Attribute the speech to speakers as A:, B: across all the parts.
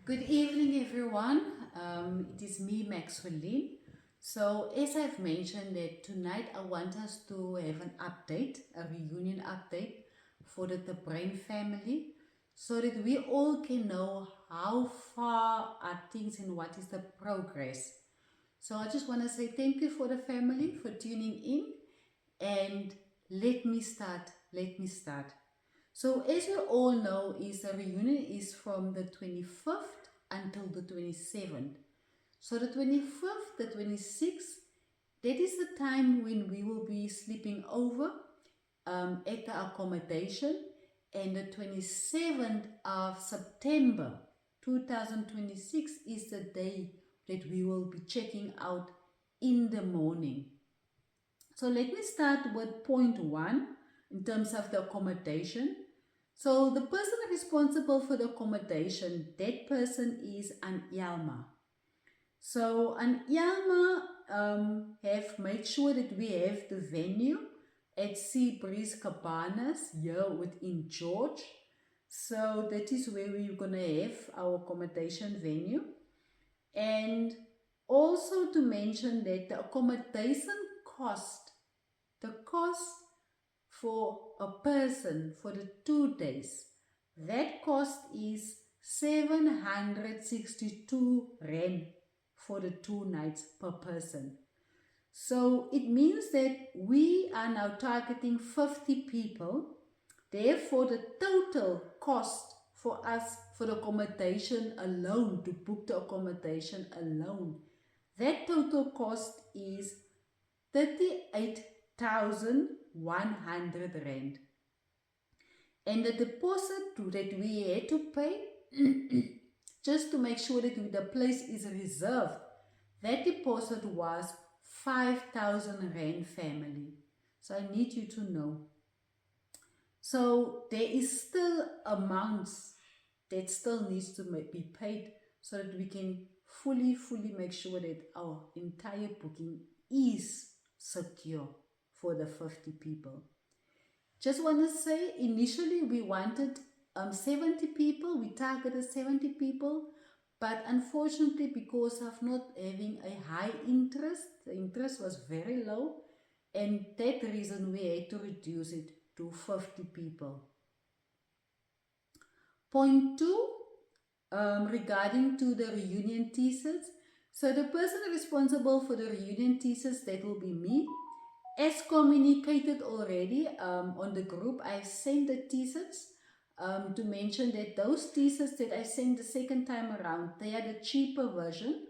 A: Good evening, everyone. It is me, Maxwelline. So, as I've mentioned, that tonight I want us to have an update, a reunion update for the Bruyn family, so that we all can know how far are things and what is the progress. So, I just want to say thank you for the family for tuning in, and let me start. Let me start. So as you all know, is the reunion is from the 25th until the 27th. So the 25th, the 26th, that is the time when we will be sleeping over at the accommodation, and the 27th of September 2026 is the day that we will be checking out in the morning. So let me start with point one in terms of the accommodation. So the person responsible for the accommodation, that person is an Yalma. So an Yalma have made sure that we have the venue at Sea Breeze Cabanas here within George. So that is where we're going to have our accommodation venue. And also to mention that the accommodation cost, the cost for a person for the 2 days, that cost is 762 rand for the 2 nights per person. So it means that we are now targeting 50 people. Therefore, the total cost for us for the accommodation alone, to book the accommodation alone, that total cost is 38,100 rand. And the deposit that we had to pay just to make sure that the place is reserved, that deposit was 5,000 rand, family. So I need you to know. So there is still amounts that still needs to be paid so that we can fully make sure that our entire booking is secure for the 50 people. Just want to say, initially we wanted 70 people. We targeted 70 people, but unfortunately, because of not having a high interest, the interest was very low, and that reason we had to reduce it to 50 people. Point two, regarding to the reunion t-shirts. So the person responsible for the reunion t-shirts, that will be me. As communicated already on the group, I sent the t-shirts to mention that those t-shirts that I sent the second time around, they are the cheaper version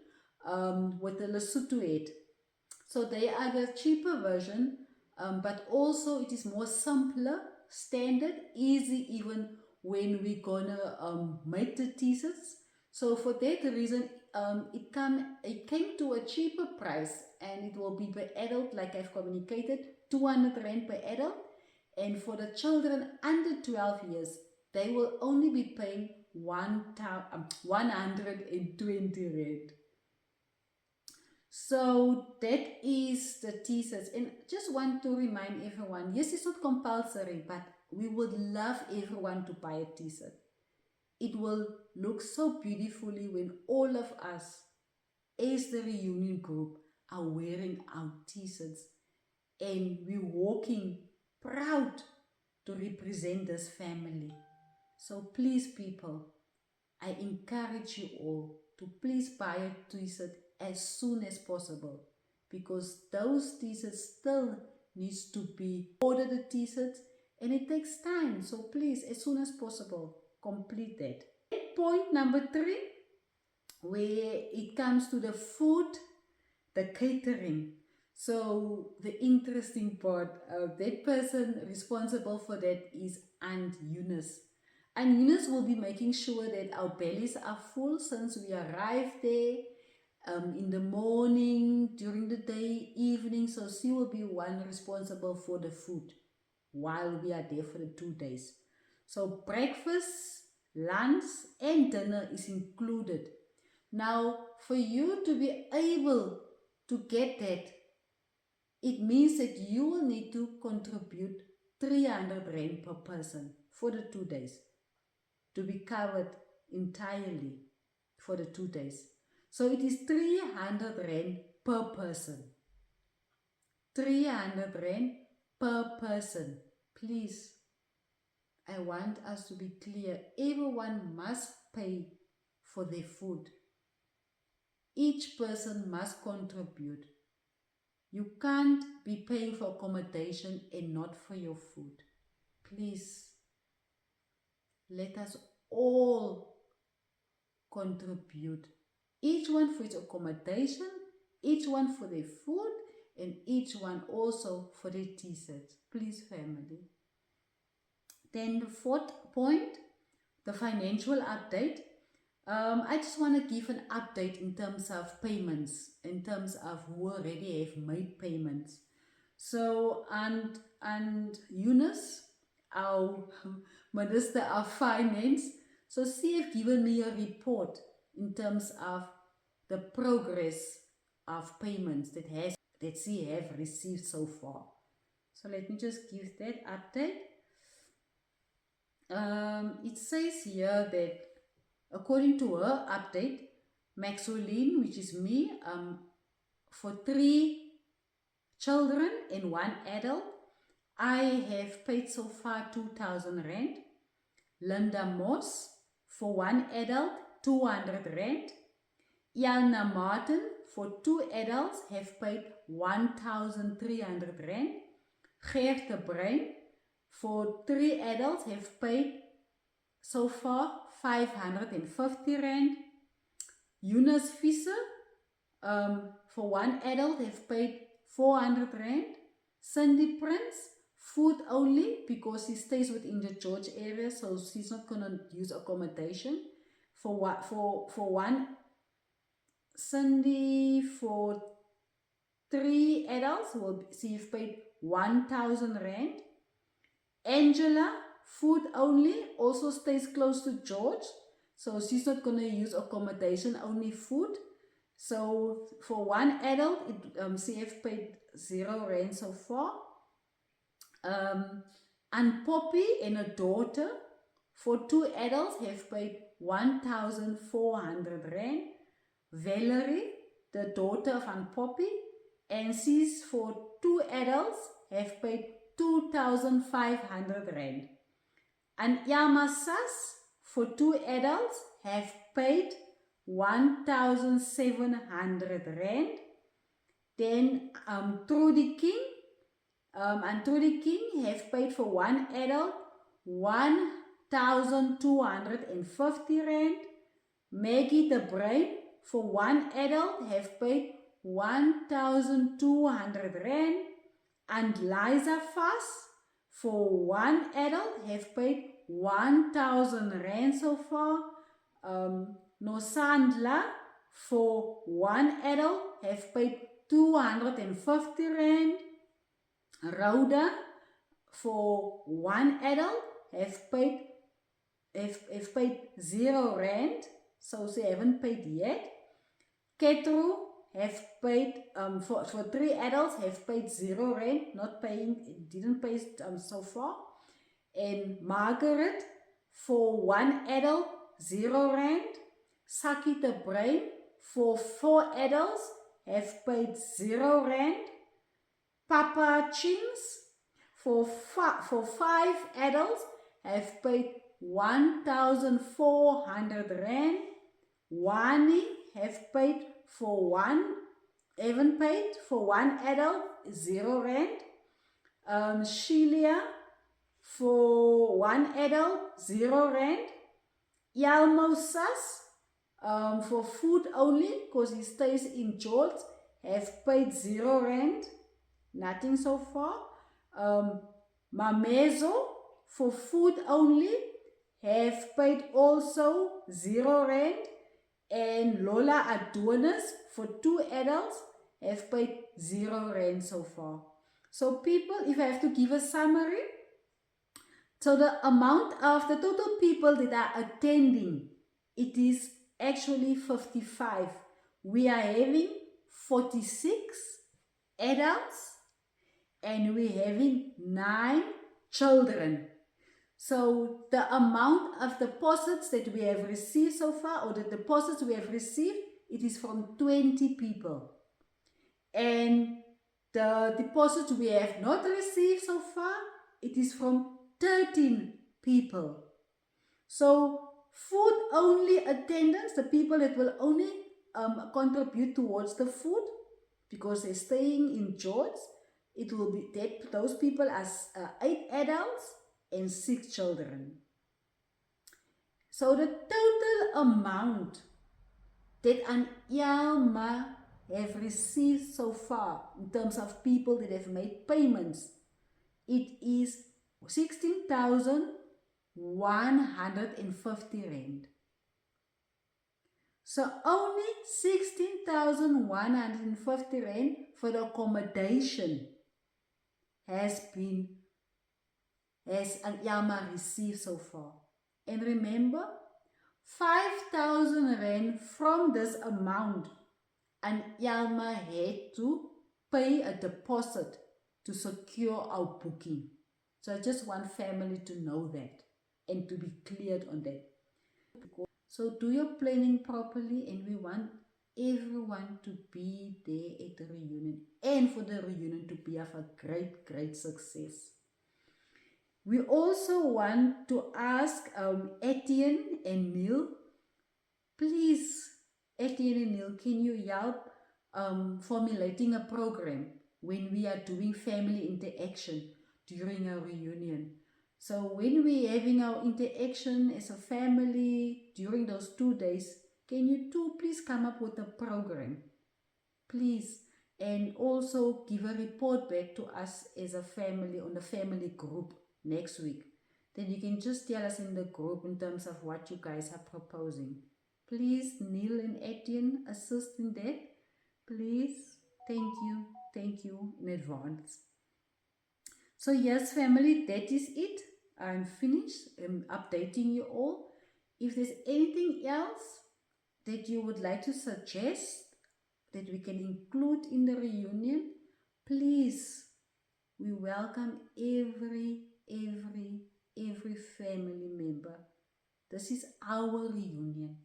A: with the Lesotho head. So they are the cheaper version, but also it is more simpler, standard, easy even when we're gonna make the t-shirts. So for that reason, it came to a cheaper price, and it will be per adult, like I've communicated, 200 rand per adult. And for the children under 12 years, they will only be paying 120 rand. So that is the t-shirts. And just want to remind everyone, yes, it's not compulsory, but we would love everyone to buy a t-shirt. It will look so beautifully when all of us, as the reunion group, are wearing our t-shirts and we're walking proud to represent this family. So please, people, I encourage you all to please buy a t-shirt as soon as possible, because those t-shirts still needs to be ordered, the t-shirts, and it takes time. So please, as soon as possible, complete that. Point number three, where it comes to the food, the catering. So the interesting part, that person responsible for that is Aunt Eunice. And Eunice will be making sure that our bellies are full since we arrive there in the morning, during the day, evening. So she will be one responsible for the food while we are there for the 2 days. So breakfast, lunch and dinner is included. Now, for you to be able to get that, it means that you will need to contribute 300 rand per person for the 2 days to be covered entirely. for the 2 days. So it is 300 rand per person. 300 rand per person. Please, I want us to be clear. Everyone must pay for their food. Each person must contribute. You can't be paying for accommodation and not for your food. Please, let us all contribute. Each one for its accommodation, each one for their food, and each one also for their t-shirts. Please, family. Then the fourth point, the financial update. I just want to give an update in terms of payments, in terms of who already have made payments. So, and Eunice, our Minister of Finance, so she have given me a report in terms of the progress of payments that she have received so far. So let me just give that update. It says here that according to her update, Maxwelline, which is me, for 3 children and 1 adult, I have paid so far 2,000 rand. Linda Moss, for 1 adult, 200 rand. Yalna Martin, for 2 adults, have paid 1,300 rand. Gert Bruin, for 3 adults, have paid so far 550 rand. Eunice Visser, for 1 adult, have paid 400 rand. Cindy Prince, food only because she stays within the George area, so she's not gonna use accommodation. For one, Cindy, for 3 adults, she have paid 1,000 rand. Angela, food only, also stays close to George, so she's not going to use accommodation, only food. So for 1 adult, she have paid 0 rand so far. And Poppy and a daughter, for 2 adults, have paid 1,400 rand. Valerie, the daughter of Aunt Poppy, and she's for 2 adults, have paid 2,500 rand. And Yamasas, for 2 adults, have paid 1,700 rand. Then Trudy King, and Trudy King have paid for 1 adult 1,250 rand. Maggie the Bruyn, for 1 adult, have paid 1,200 rand. And Liza Fass, for 1 adult, have paid 1,000 rand so far. Nosandla, for 1 adult, have paid 250 rand. Rhoda, for 1 adult, have paid 0 rand, so she haven't paid yet. Ketru have paid, for 3 adults, have paid 0 rand, not paying, didn't pay so far. And Margaret, for 1 adult, 0 rand. Saki the Bruyn, for 4 adults, have paid 0 rand. Papa Chings, for 5 adults, have paid 1,400 rand. Wani have paid for 1 adult, 0 rand. Sheila, for 1 adult, 0 rand. Yalmo Sas, for food only, because he stays in George, have paid 0 rand. Nothing so far. Mamezo, for food only, have paid also 0 rand. And Lola Adonis, for 2 adults, have paid 0 rand so far. So people, if I have to give a summary, so the amount of the total people that are attending, it is actually 55. We are having 46 adults and we're having 9 children. So the amount of deposits that we have received so far, or the deposits we have received, it is from 20 people. And the deposits we have not received so far, it is from 13 people. So food only attendance, the people that will only contribute towards the food because they're staying in George, it will be that those people as 8 adults and 6 children. So the total amount that an Yalma have received so far in terms of people that have made payments, it is 16,150 rand. So only 16,150 rand for the accommodation has Yalma received so far. And remember, 5,000 rand from this amount, and Yalma had to pay a deposit to secure our booking. So I just want family to know that and to be cleared on that. So do your planning properly, and we want everyone to be there at the reunion and for the reunion to be of a great, great success. We also want to ask Etienne and Neil, please, Etienne and Neil, can you help formulating a program when we are doing family interaction during our reunion? So when we're having our interaction as a family during those 2 days, can you two please come up with a program? Please. And also give a report back to us as a family on the family group next week. Then you can just tell us in the group in terms of what you guys are proposing. Please, Neil and Etienne, assist in that. Please. Thank you. Thank you in advance. So yes, family, that is it. I'm finished. I'm updating you all. If there's anything else that you would like to suggest that we can include in the reunion, please, we welcome every family member. This is our reunion.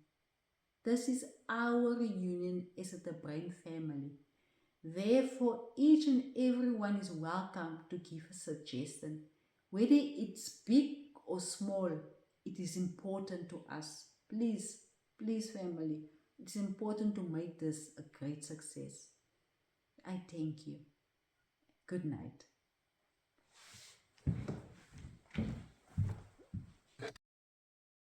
A: This is our reunion as the Bruyn family. Therefore, each and everyone is welcome to give a suggestion. Whether it's big or small, it is important to us. Please, please family, it's important to make this a great success. I thank you. Good night.